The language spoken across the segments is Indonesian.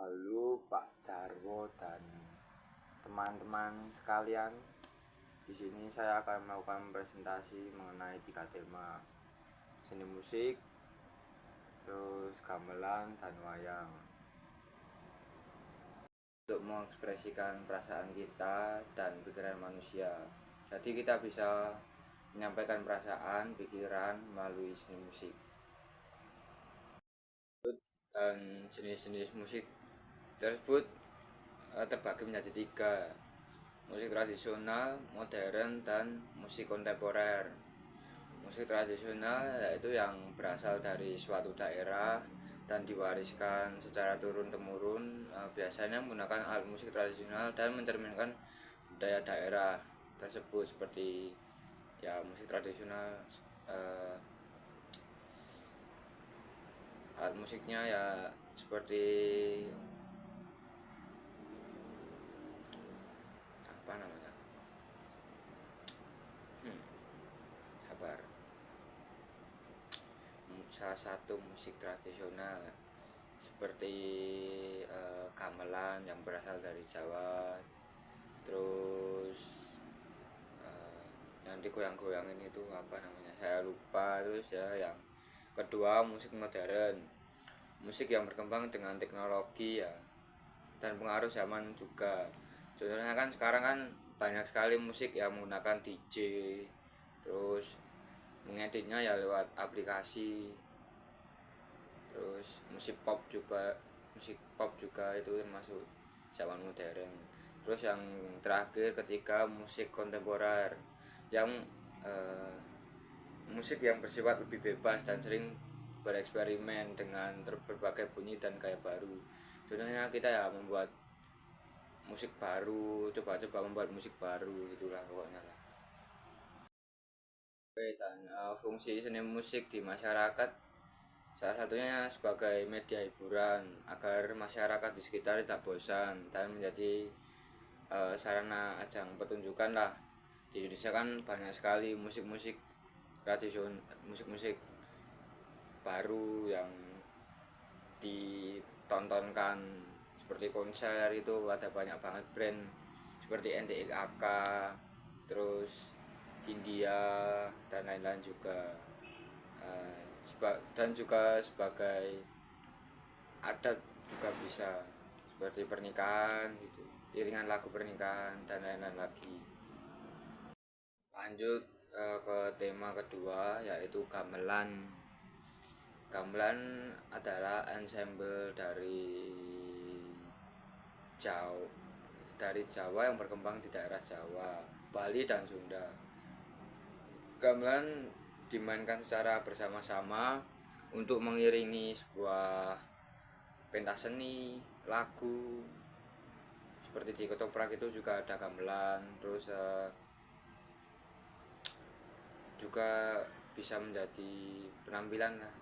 Halo Pak Jarwo dan teman-teman sekalian. Di sini saya akan melakukan presentasi mengenai 3 tema: seni musik, terus gamelan dan wayang. Untuk mengekspresikan perasaan kita dan pikiran manusia. Jadi kita bisa menyampaikan perasaan, pikiran melalui seni musik. Dan jenis-jenis musik tersebut terbagi menjadi 3: musik tradisional, modern, dan musik kontemporer. Musik tradisional yaitu yang berasal dari suatu daerah dan diwariskan secara turun-temurun, biasanya menggunakan alat musik tradisional dan mencerminkan budaya daerah tersebut. Seperti ya musik tradisional, alat musiknya ya seperti apa namanya, sabar, salah satu musik tradisional seperti gamelan yang berasal dari Jawa, terus yang digoyang-goyangin itu apa namanya, saya lupa. Terus ya yang kedua, musik modern, musik yang berkembang dengan teknologi ya dan pengaruh zaman juga. Contohnya kan sekarang kan banyak sekali musik yang menggunakan DJ, terus mengeditnya ya lewat aplikasi. Terus musik pop juga itu termasuk zaman modern. Terus yang terakhir ketiga, musik kontemporer yang musik yang bersifat lebih bebas dan sering bereksperimen dengan berbagai bunyi dan gaya baru. Contohnya kita ya membuat musik baru, coba-coba membuat musik baru, itulah pokoknya lah. Oke, dan fungsi seni musik di masyarakat salah satunya sebagai media hiburan agar masyarakat di sekitar tidak bosan dan menjadi sarana ajang pertunjukan lah. Di Indonesia kan banyak sekali musik-musik tradisional, musik-musik baru yang ditontonkan seperti konser. Itu ada banyak banget brand seperti NDXAK, terus India dan lain-lain juga. Dan juga sebagai adat juga bisa, seperti pernikahan gitu, iringan lagu pernikahan dan lain-lain lagi. Lanjut ke tema kedua, yaitu gamelan. Gamelan adalah ensemble dari Jawa yang berkembang di daerah Jawa, Bali, dan Sunda. Gamelan dimainkan secara bersama-sama untuk mengiringi sebuah pentas seni, lagu. Seperti di ketoprak itu juga ada gamelan. Terus juga bisa menjadi penampilan lah,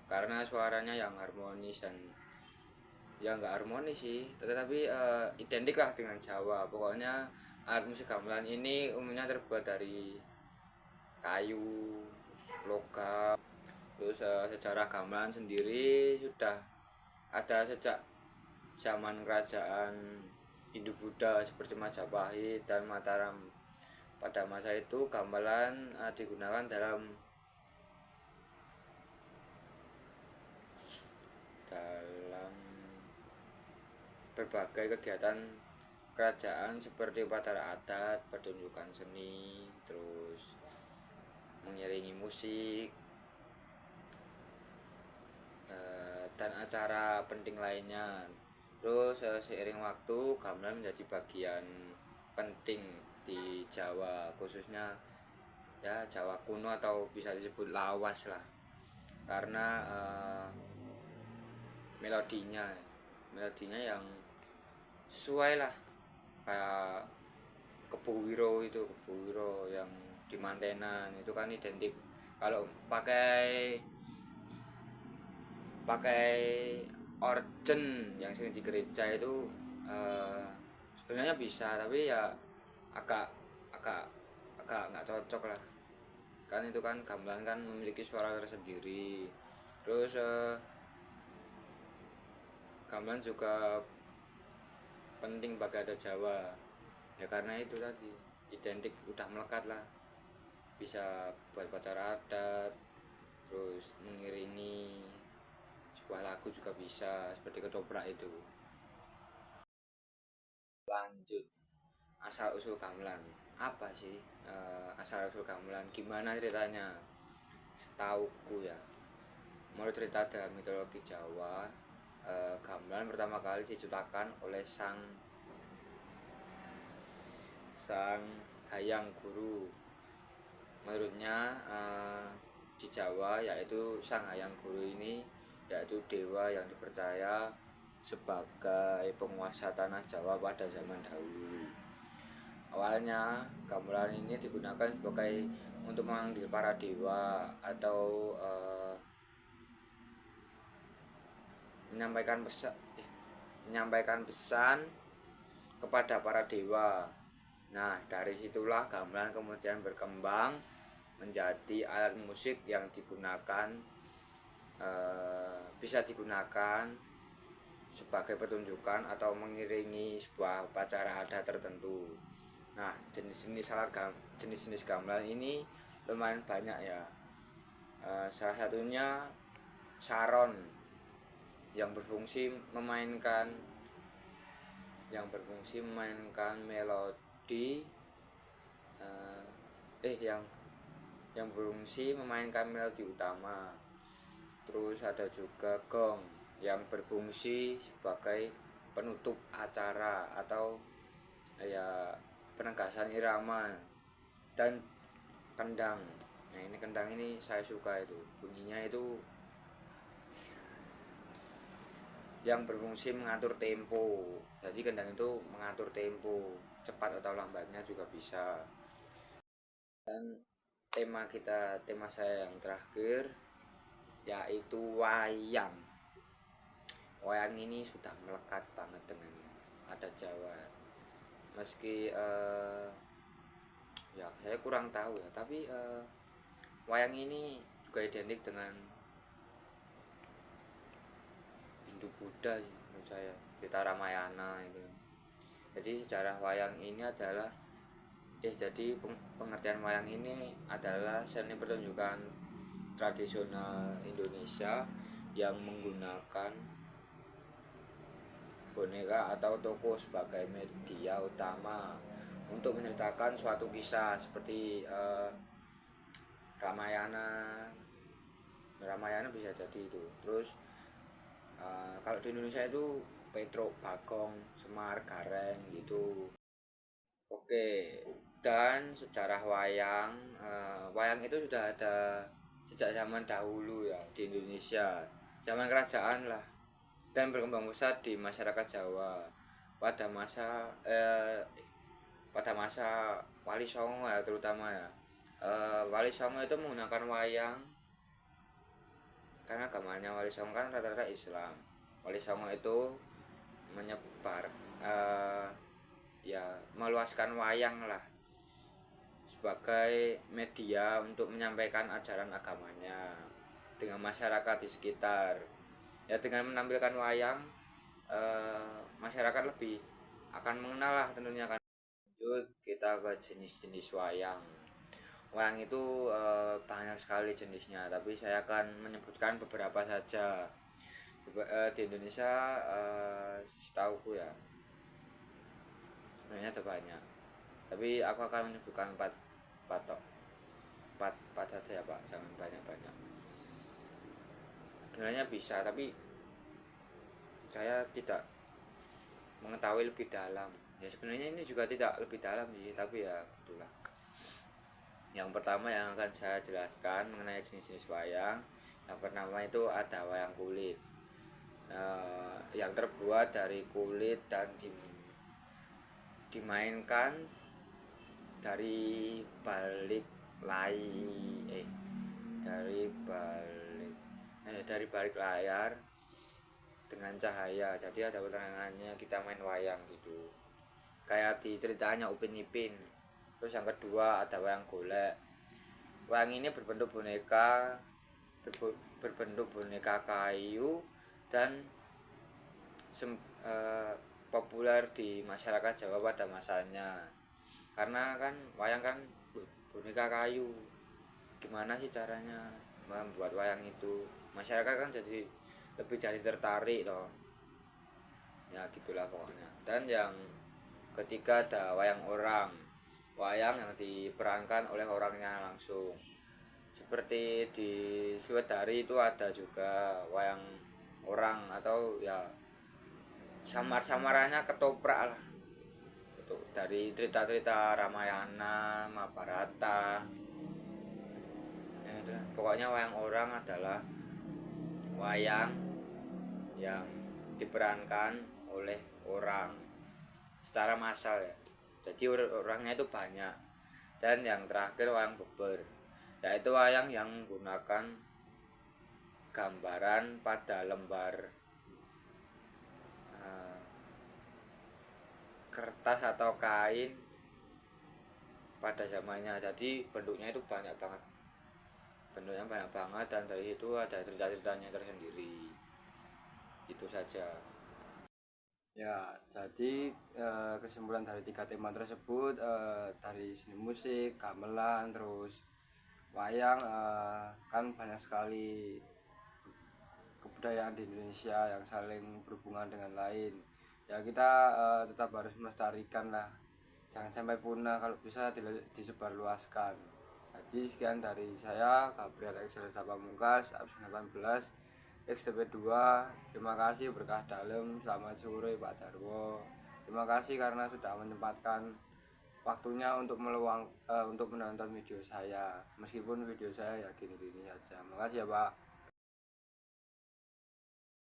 karena suaranya yang harmonis dan ya nggak harmonis sih, tetapi identik lah dengan Jawa. Pokoknya alat musik gamelan ini umumnya terbuat dari kayu, logam. Terus sejarah gamelan sendiri sudah ada sejak zaman kerajaan Hindu-Buddha seperti Majapahit dan Mataram. Pada masa itu gamelan digunakan dalam berbagai kegiatan kerajaan seperti upacara adat, pertunjukan seni, terus mengiringi musik, dan acara penting lainnya. Terus seiring waktu gamelan menjadi bagian penting di Jawa, khususnya ya Jawa kuno atau bisa disebut lawas lah, karena melodinya yang sesuai lah, kayak Kebuwiro yang di Mantenan itu kan identik. Kalau pakai organ yang sering di gereja itu sebenarnya bisa, tapi ya agak agak agak nggak cocok lah, kan itu kan gamelan kan memiliki suara tersendiri. Terus gamelan juga penting bagi adat Jawa ya, karena itu tadi identik, udah melekat lah, bisa buat pacar adat, terus mengiringi sebuah lagu juga bisa, seperti ketoprak itu. Lanjut, asal usul gamelan apa sih? Asal usul gamelan gimana ceritanya? Setauku ya, menurut cerita dalam mitologi Jawa, gamelan pertama kali diciptakan oleh sang sang Hayang Guru. Menurutnya di Jawa yaitu sang Hayang Guru ini yaitu dewa yang dipercaya sebagai penguasa tanah Jawa pada zaman dahulu. Awalnya gamelan ini digunakan sebagai untuk memanggil para dewa atau menyampaikan pesan kepada para dewa. Nah, dari situlah gamelan kemudian berkembang menjadi alat musik yang digunakan, bisa digunakan sebagai pertunjukan atau mengiringi sebuah upacara adat tertentu. Nah, jenis-jenis gamelan ini lumayan banyak ya. Salah satunya saron yang berfungsi memainkan melodi, yang berfungsi memainkan melodi utama. Terus ada juga gong yang berfungsi sebagai penutup acara atau ya penegasan irama, dan kendang. Nah, ini kendang ini saya suka, itu bunyinya itu yang berfungsi mengatur tempo. Jadi kendang itu mengatur tempo, cepat atau lambatnya juga bisa. Dan tema saya yang terakhir yaitu wayang. Wayang ini sudah melekat banget dengan adat Jawa. Meski ya saya kurang tahu ya, tapi wayang ini juga identik dengan Hindu Buddha sih menurut saya, kita Ramayana itu. Jadi sejarah wayang ini adalah jadi pengertian wayang ini adalah seni pertunjukan tradisional Indonesia yang menggunakan boneka atau tokoh sebagai media utama untuk menceritakan suatu kisah, seperti Ramayana bisa jadi itu. Terus kalau di Indonesia itu Petruk, Bagong, Semar, Gareng gitu. Oke, dan sejarah wayang, wayang itu sudah ada sejak zaman dahulu ya di Indonesia, zaman kerajaan lah, dan berkembang pesat di masyarakat Jawa pada masa Wali Songo ya, terutama ya. Wali Songo itu menggunakan wayang karena agamanya Wali Songo kan rata-rata Islam. Wali Songo itu menyebar ya meluaskan wayang lah sebagai media untuk menyampaikan ajaran agamanya dengan masyarakat di sekitar. Ya, dengan menampilkan wayang, masyarakat lebih akan mengenal lah tentunya kan. Lanjut kita ke jenis-jenis wayang. Wayang itu banyak sekali jenisnya, tapi saya akan menyebutkan beberapa saja. Di Indonesia setauku ya sebenarnya ada banyak, tapi aku akan menyebutkan empat saja ya Pak, jangan banyak. Sebenarnya bisa, tapi saya tidak mengetahui lebih dalam. Ya sebenarnya ini juga tidak lebih dalam sih, tapi ya gitulah. Yang pertama yang akan saya jelaskan mengenai jenis-jenis wayang, yang pertama itu ada wayang kulit, yang terbuat dari kulit dan dimainkan dari balik layar dengan cahaya. Jadi ada penerangannya, kita main wayang gitu, kayak di ceritanya Upin Ipin. Terus yang kedua ada wayang golek. Wayang ini berbentuk boneka kayu dan populer di masyarakat Jawa pada masanya. Karena kan wayang kan boneka kayu, gimana sih caranya membuat wayang itu, masyarakat kan jadi tertarik toh, ya gitulah pokoknya. Dan yang ketiga ada wayang yang diperankan oleh orangnya langsung, seperti di Swedari itu ada juga wayang orang, atau ya samar-samarannya ketoprak lah itu, dari cerita-cerita Ramayana, Mahabharata, ya itulah pokoknya. Wayang orang adalah wayang yang diperankan oleh orang secara massal ya, jadi orangnya itu banyak. Dan yang terakhir wayang beber, yaitu wayang yang menggunakan gambaran pada lembar kertas atau kain pada zamannya. Jadi bentuknya banyak banget, dan dari itu ada cerita-ceritanya tersendiri. Itu saja. Ya, jadi kesimpulan dari 3 tema tersebut, dari seni musik, gamelan, terus wayang, kan banyak sekali kebudayaan di Indonesia yang saling berhubungan dengan lain. Ya kita tetap harus melestarikan lah, jangan sampai punah, kalau bisa disebarluaskan. Jadi sekian dari saya, Gabriel Excel Pamungkas, absen 18 XTP2. Terima kasih, berkah dalam. Selamat sore Pak Jarwo. Terima kasih karena sudah menyempatkan waktunya untuk menonton video saya, meskipun video saya ya gini-gini saja. Makasih ya Pak.